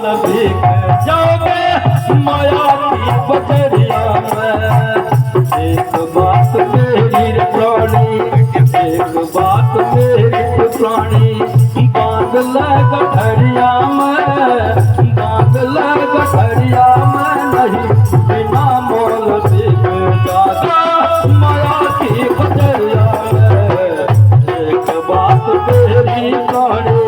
भीग जाओगे माया की बजरिया में। एक बात मेरी प्राणी, एक बात मेरी प्राणी, बांध ले गठरिया में, बांध ले गठरिया में, नहीं बिना मोल भीग जाओगे माया की बजरिया में। एक बात मेरी प्राणी।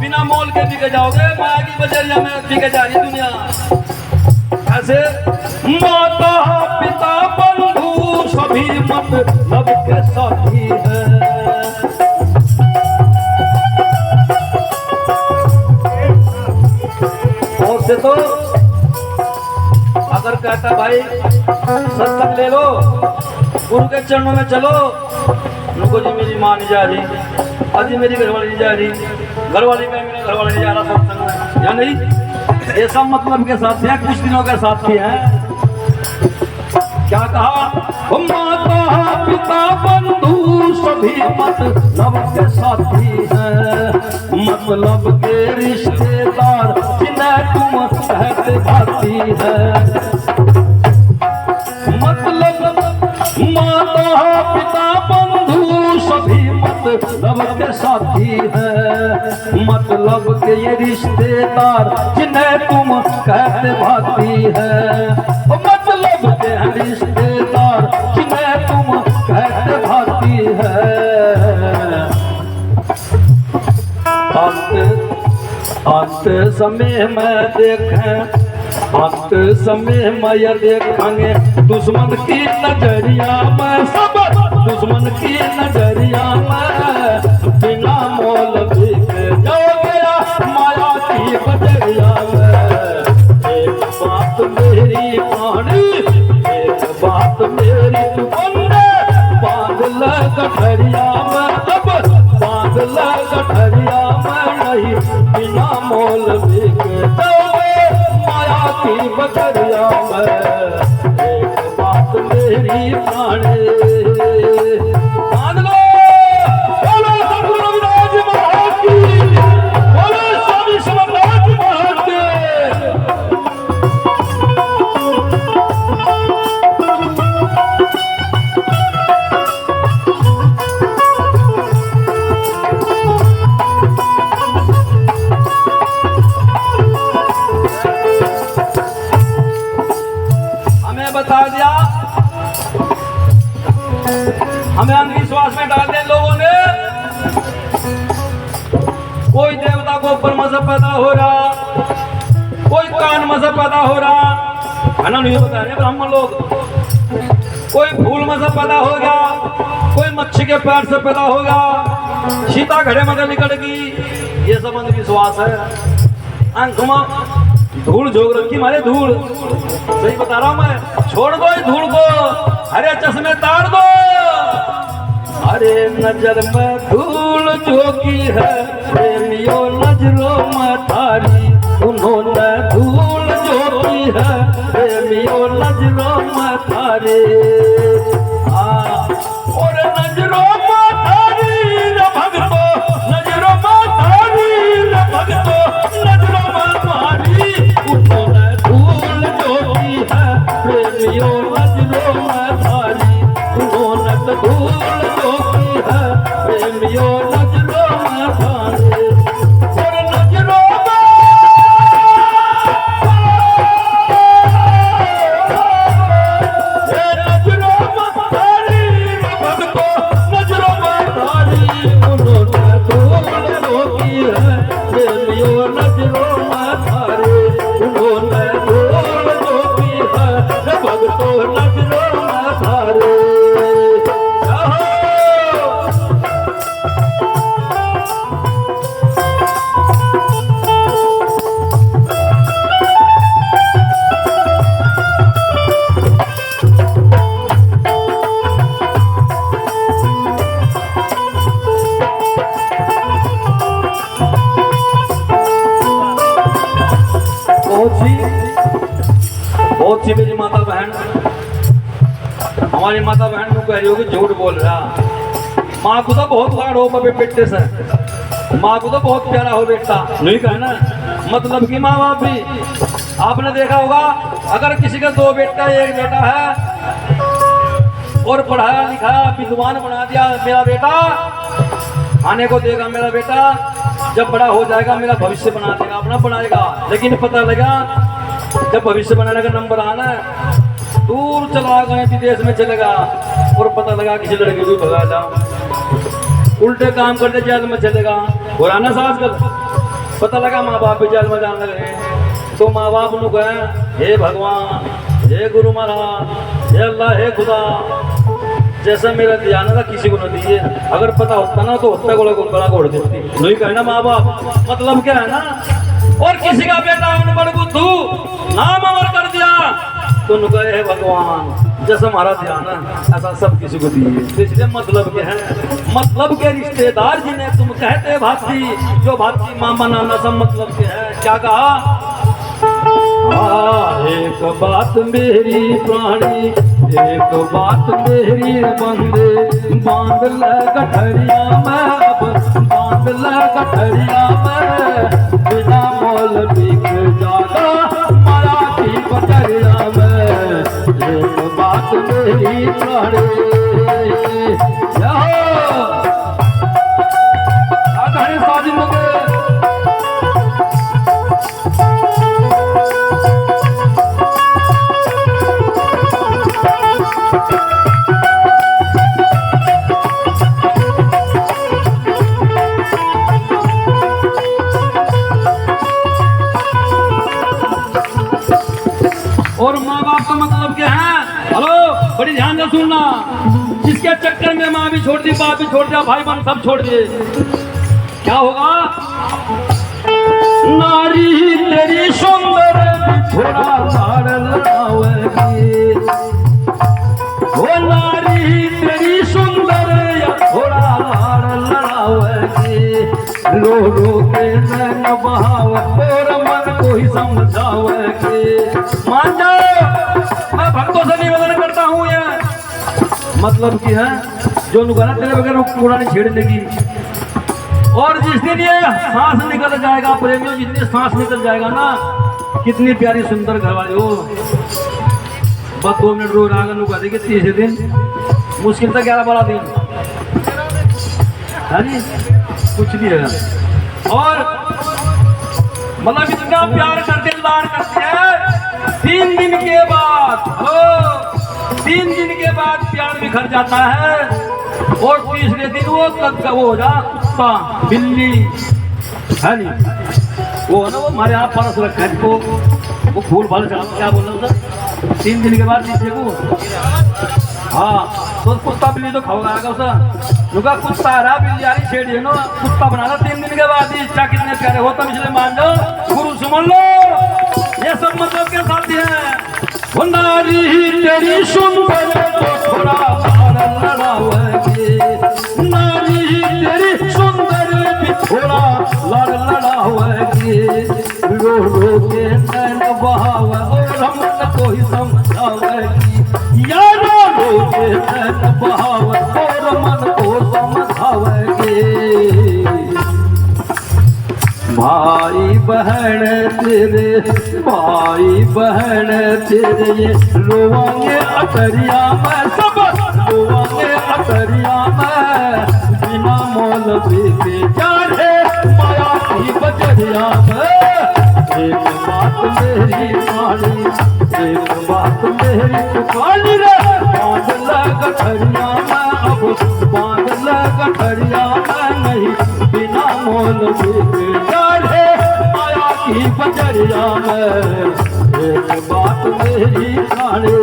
बिना मोल के बिके जाओगे माया की बजरिया में। बिके जा रही दुनिया ऐसे। माता पिता बंधु सभी मतलब के साथी है। और से तो अगर कहता भाई सत्संग ले लो, गुरु के चरणों में चलो, रुको जी मेरी माँ नहीं जा रही, अजी मेरी घरवाली नहीं जा रही, घरवाली में मेरा घरवाला नहीं जा रहा सत्संग में, या नहीं। ये सब मतलब के साथ है, कुछ दिनों के साथ ही है। क्या कहा? माता पिता बंधु सभी मतलब के साथी हैं, मतलब के रिश्तेदार जिन्हें तुम कहते भाती है। मतलब माता पिता बंधु सभी मतलब के साथी है, मतलब के ये रिश्तेदार जिन्हें तुम कहते भाती है। मतलब के रिश्तेदार जिन्हें तुम कहते भाती है। अंत समय में देखें, अंत समय में देखेंगे दुश्मन की नजरिया में, सब दुश्मन की नजरिया में। बिना मोल भीग जाओगे माया की बजरिया में। एक बात मेरी प्राणी, एक बात मेरी बंदे, बांध ले गठरिया में, अब बांध ले गठरिया में, नहीं बिना मोल भीग जाओगे माया की बजरिया में। एक बात मेरी प्राणी। मान लो, बोलो सद्गुरु रविदास महाराज की, बोलो स्वामी समरनाथ महाराज के। बता दिया, हमें अंधविश्वास में डाल दिया लोगों ने। कोई देवता को ऊपर मजहब पैदा हो रहा, कोई कान मजहब पैदा हो रहा है ना, नहीं बता रहे ब्राह्मण लोग। कोई फूल मजहब पैदा हो गया, कोई मच्छी के पैर से पैदा हो गया, सीता घड़े में निकल गई। ये सब अंधविश्वास है। आंख घुमा, धूल झोंक रखी मारे धूल। सही बता रहा हूं मैं। छोड़ दो इस धूल को, हरे चश्मे तार दो। अरे नजर में धूल झोंकी है, प्रेमियों नजरों में थारी। उन्होंने धूल झोंकी है, प्रेमियों नजरों में थारी। और नजरों में थारी न भगतो, नजरों में थारी न भगतो, नजरों में थारी। उन्होंने धूल झोंकी है, प्रेमियों नजरों में थारी। उन्होंने धूल झोंकी है, प्रेमियों नजरों में थारी। और नजरों में सी मेरी माता बहन, हमारी माता बहन को कह रही हो कि झूठ बोल रहा। माँ को तो बहुत लाड़ हो बेटे से, माँ को तो बहुत प्यारा हो बेटा, नहीं कहना। मतलब कि माँ बाप भी, आपने देखा होगा अगर किसी का 2 बेटा एक बेटा है और पढ़ाया लिखाया विद्वान बना दिया, मेरा बेटा आने को देगा, मेरा बेटा जब बड़ा हो जाएगा मेरा भविष्य बना देगा, अपना बनाएगा। लेकिन पता लगा जब भविष्य बनाने का नंबर आना, दूर चला गए विदेश में चलेगा और पता लगा किसी लड़की को भगा जाओ, उल्टे काम करते जेल में चलेगा। और आना सास कर पता लगा माँ बाप भी जेल में जाने लगे, तो माँ बाप ने कहा हे भगवान, हे गुरु महाराज, हे अल्लाह, हे खुदा, जैसा मेरा ध्यान था किसी को न दिए। अगर पता होता ना तो हत्या को गला घोड़ देती, नहीं कहना माँ बाप। मतलब क्या है ना, और किसी का बेटा बड़ बुद्धू नाम अमर कर दिया तो न कहे भगवान, जैसा हमारा ध्यान है ऐसा सब किसी को दिए। तो इसलिए मतलब क्या है, मतलब के रिश्तेदार जिन्हें तुम कहते भाती, जो भाती मामा नाना सब मतलब के है। क्या कहा, एक बात मेरी प्राणी, एक बात मेरी बंदे, बांध ले गठरिया में, अब बांध ले गठरिया में, बिना मोल बिक जागा माया की बकरिया में। एक बात मेरी प्राणी, और माँ बाप का मतलब क्या है, हेलो बड़ी ध्यान से सुनना, जिसके चक्कर में माँ भी छोड़ दी, बाप भी छोड़ दिया, भाई बहन सब छोड़ दिए, क्या होगा, नारी तेरी सुंदर थोड़ा लाड़ लड़ावेगी, वो नारी तेरी सुंदर थोड़ा लाड़ लड़ावेगी, रो रो के नैन बहावे और मन को ही समझावेगी। मान जाओ मैं भक्तों से निवेदन करता हूँ, ये मतलब की है जो नुकरा तेरे बगैर कूड़ा नहीं छेड़ने की। और जिस दिन ये सांस निकल जाएगा प्रेमियों, जितनी सांस निकल जाएगा ना, कितनी प्यारी सुंदर घरवाली हो, बस 2 मिनट रो रहा नुका देगी, तीसरे दिन मुश्किल से 11-12 दिन है नी, कुछ भी है। और मतलब इतना प्यार करते लाड़ करते हैं, 3 दिन के बाद 3 दिन के बाद प्यार बिखर जाता है, और तीसरे दिन वो हो जा कुत्ता बिल्ली है नी, वो है ना, वो हमारे यहाँ परस रखा है जिसको, वो फूल फल चढ़ा, क्या बोल रहा सर, 3 दिन के बाद तीसरे को, हाँ तो कुत्ता बिल्ली तो खाओगा उसे, रुका कुत्ता आ रहा बिल्ली आ रही छेड़िए ना, कुत्ता बना लो 3 दिन के बाद। इच्छा कितने प्यारे हो तब इसलिए मान लो, गुरु सुमन लो, ये सब मतलब के साथ है। नारी तेरी सुंदर तो थोड़ा लड़ावेगी, नारी तेरी सुंदर भी थोड़ा लड़ावेगी, रो रो के नैन बहावे और मन को ही समझावेगी, यारो रो के नैन बहावे और मन को समझावेगी। भाई बहन तेरे, भाई बहन तेरे ये रोवांगे अटरिया में, सब रोवांगे अटरिया में, बिना मोल बीते जाने माया की बजरिया में। एक बात मेरी मानी, एक बात मेरी मानी रे, बांध ले गठरिया में, अब बांध ले गठरिया में, नहीं बिना मोल बीते जाने माया की बजरिया में। एक बात मेरी मानी,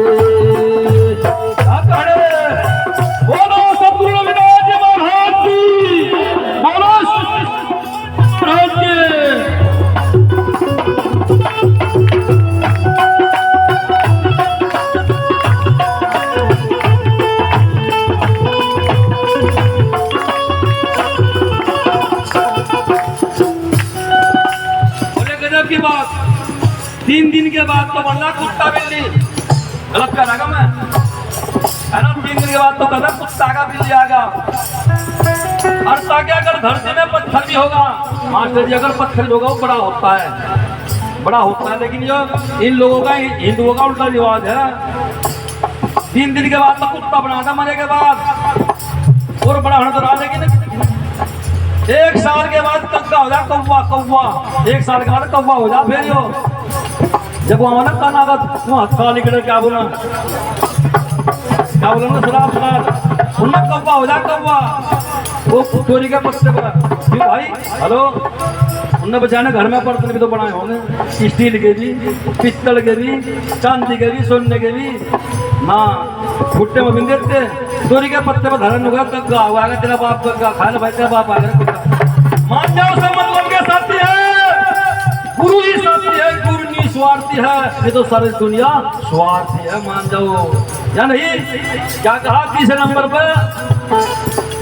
बोलो सतगुरु रविदास जी महाराज की, बोलो महाराज के। बोले गजब की बात, 3 दिन के बाद तो वरना कुत्ता बिल्ली गलत कर रहा मैं, है ना। 3 दिन के बाद तो कहता कुत्ता का बिल जाएगा। और ताकि अगर धरती में पत्थर भी होगा, मास्टर जी, अगर पत्थर भी होगा वो बड़ा होता है, बड़ा होता है। लेकिन जो इन लोगों का, हिंदुओं का उल्टा रिवाज है, 3 दिन के बाद तो कुत्ता बनाता मरने के बाद, और बड़ा होना तो रहा। लेकिन 1 साल के बाद कौवा हो जाए, कौवा कौवा 1 साल के बाद कौवा हो जाए। फिर यो जब वहां ना कानागत वहां हत्था निकले, क्या बोला ना, सलाद उनमें कौवा हो जाए, कौवा वो चोरी के पत्ते पर। क्यों भाई, हेलो, उनने बचाने घर में बर्तन भी तो बनाए होंगे, स्टील के भी, पित्तल के भी, चांदी के भी, सोने के भी ना। भुट्टे में बिंदे थे, चोरी के पत्ते पर धरन होगा, कग्गा हुआ तेरा बाप, कग्गा खा ले भाई, तेरा बाप आ गया। मान जाओ सब मतलब के साथी है, गुरु ही साथी है, गुरु निस्वार्थी है। ये तो सारी दुनिया स्वार्थी है, मान जाओ या नहीं। क्या कहा 3 नंबर पर,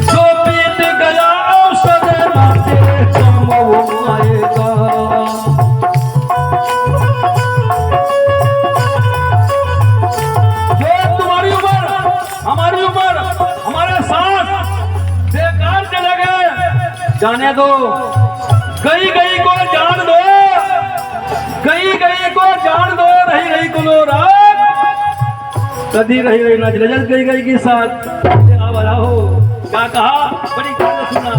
जो बीत गया अवसर ना तेरे काम वो आएगा। जो तुम्हारी उम्र, हमारी उम्र, हमारे साथ बेकार चले गए, जाने दो। गई गई को जान दो, गई गई को जान दो, रही रही को लो रात, कभी रही रही ना चले, गई गई के साथ हो। क्या कहा, बड़ी बात सुना।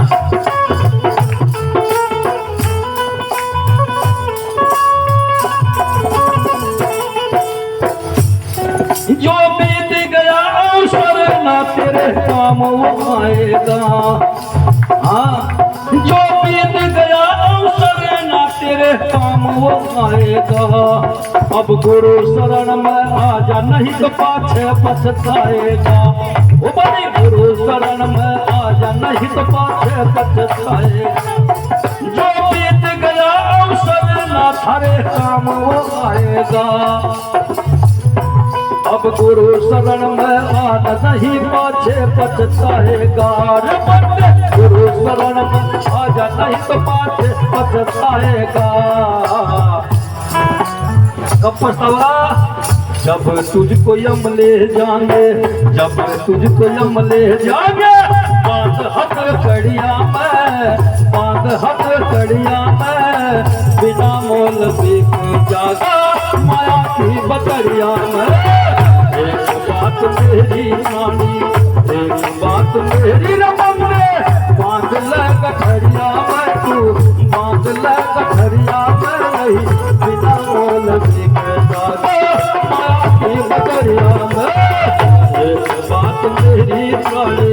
जो बीत गया अवसर ना तेरे काम वो आएगा। हाँ, जो बीत गया अवसर ना तेरे काम वो आएगा। अब गुरु शरण में आजा, नहीं तो पाछे पछताएगा। वो बड़ी गुरु शरण में आजा, नहीं तो पाछे पछताएगा। जो बीत गया अवसर ना थारे काम वो आएगा। अब गुरु शरण में आना, नहीं पाछे पछताएगा। गुरु शरण में आजा, नहीं तो पाछे पछताएगा। कब पछतावा, जब तुझको यम ले जाएंगे, जब तुझको यम ले जाएंगे। बांध हाथ कड़िया में, बांध हाथ कड़िया में, बिना मोल बिक जागा माया की बकरिया में। एक बात मेरी मानी, एक बात मेरी रमन में, बांध ले गठरिया में, तू बांध ले गठरिया में, नहीं बिना मोल बिक जागा माया की बकरिया में। एक बात मेरी मानी।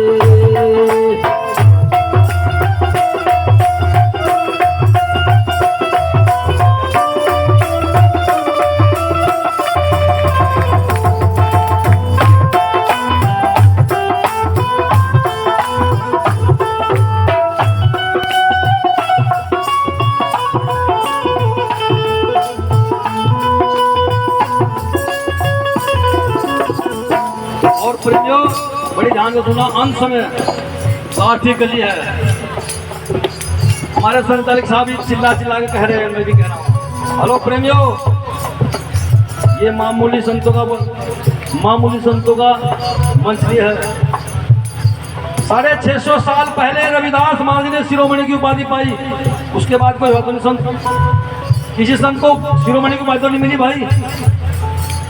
बड़ी ध्यान से सुना, अंत में आर्थिक गली है। हमारे संचालक साहब चिल्ला चिल्ला के कह रहे हैं, मैं भी कह रहा हूँ। हेलो प्रेमियों, ये मामूली संतों का मंचली है। 650 साल पहले रविदास महाराज ने शिरोमणि की उपाधि पाई। उसके बाद कोई तो नहीं संत, किसी संत को शिरोमणि की उपाधि तो नहीं मिली भाई,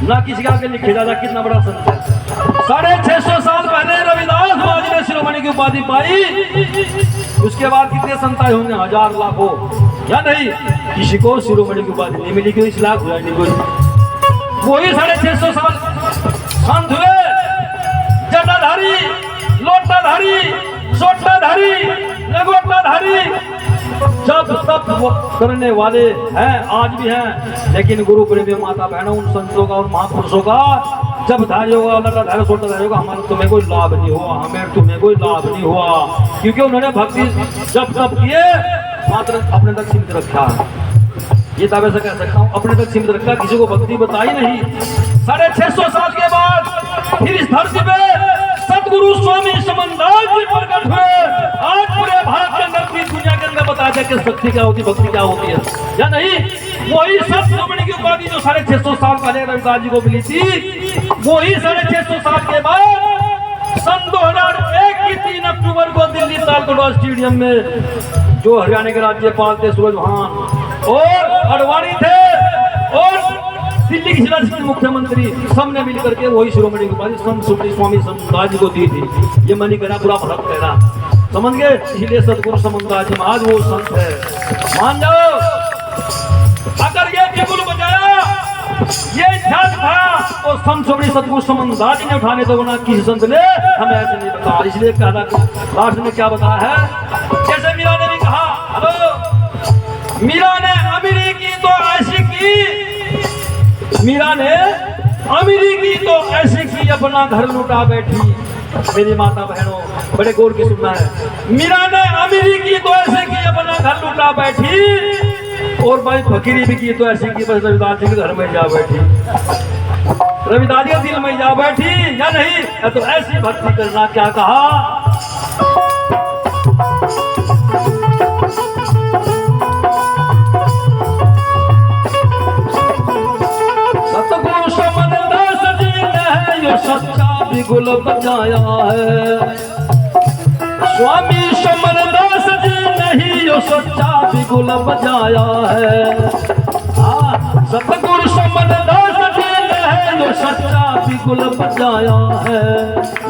ना किसी का आगे लिखे जाता कितना बड़ा संत है। 650 साल पहले रविदास महाराज ने शिरोमणि की उपाधि पाई। उसके बाद कितने संत आए होंगे, 1000 लाखों या नहीं, किसी को शिरोमणि की उपाधि नहीं मिली। क्यों, इस लाख हुआ नहीं कोई। वही 650 साल संत हुए, जटाधारी, लोटाधारी, सोटाधारी, लंगोटाधारी, जब तब वो करने वाले हैं, आज भी हैं। लेकिन गुरु प्रेमी माता बहनों, उन संतों का और महापुरुषों का जब धारी होगा, लटाधारी सोटाधारी होगा, हमारा तुम्हें कोई लाभ नहीं हुआ, हमें तुम्हें कोई लाभ नहीं हुआ। क्योंकि उन्होंने भक्ति जब तब किए, मात्र अपने तक सीमित रखा। ये दावे से कह सकता हूँ, अपने तक सीमित रखा, किसी को भक्ति बताई नहीं। 650 साल के बाद फिर इस धरती पे सतगुरु स्वामी समनदास जी प्रकट हुए। आज पूरे भारत के अंदर, दुनिया के अंदर बताया बता दिया कि शक्ति क्या होती है, भक्ति क्या होती है या नहीं। वही सब शिरोमणि की उपाधि जो 650 साल पहले रविदास जी को मिली थी, वही 650 साल के बाद सन 2001 की 3 अक्टूबर को दिल्ली तालकटोरा स्टेडियम में जो हरियाणा के राज्यपाल थे सूरजभान और अडवाणी थे और दिल्ली की जिला मुख्यमंत्री सबने मिलकर के वही शिरोमणि की उपाधि संत सुखदेव स्वामी समदास जी को दी थी। ये मनी कहना पूरा भरत कहना, समझ गए। इसलिए सतगुरु समदास जी महाराज वो संत है, मान जाओ। अगर ये बिगुल बजाया, ये ध्यान था और संत सुखदेव सतगुरु समदास जी ने उठाने तो ना किसी संत ने हमें ऐसे नहीं बताया। इसलिए कहना लास्ट में क्या बताया है, जैसे मीरा ने भी कहा, हेलो मीरा ने अमीरी की तो ऐसी की, मीरा ने अमीरी की तो ऐसी की अपना घर लुटा बैठी। मेरी माता बहनों बड़े गौर की सुनना है, मीरा ने अमीरी की तो ऐसे की अपना घर लुटा बैठी और भाई फकीरी भी की तो ऐसी की बस रविदास जी के घर में जा बैठी, रविदास जी के दिल में जा बैठी या नहीं। तो ऐसी भक्ति करना, क्या कहा, सतगुरु समदास जी ने यो सच्चा बिगुल बजाया है, स्वामी समदास जी ने ही यो सच्चा बिगुल बजाया है। सतगुरु समदास जी ने यो सच्चा बिगुल बजाया है,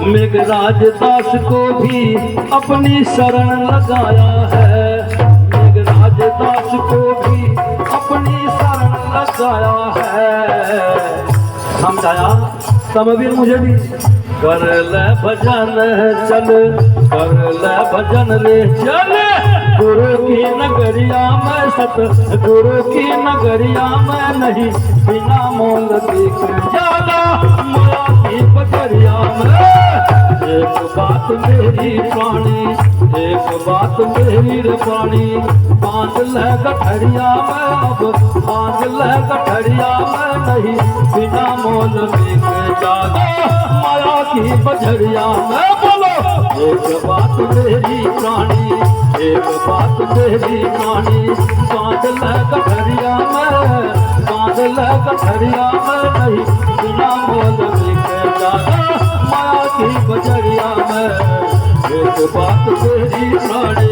मेघराज दास को भी अपनी शरण लगाया है, मेघराज दास को भी अपनी शरण लगाया है। समझाया समवीर मुझे भी, कर ले भजन चल, कर ले भजन रे चल, गुरु की नगरिया में सतगुरु की नगरिया में नहीं बिना मोल देख जाला, माया की बजरिया में। एक बात मेरी प्राणी, एक बात मेरी रे प्राणी, बांध ले गठरिया में अब, बांध ले गठरिया में नहीं बिना मोल देख जाला, माया की बजरिया में। बोलो एक बात मेरी प्राणी, एक बात मेरी प्राणी, बांध ले गठरिया में, बांध ले गठरिया में नहीं बिना मोल देख जाला, माया की बजरिया में। एक बात मेरी प्राणी।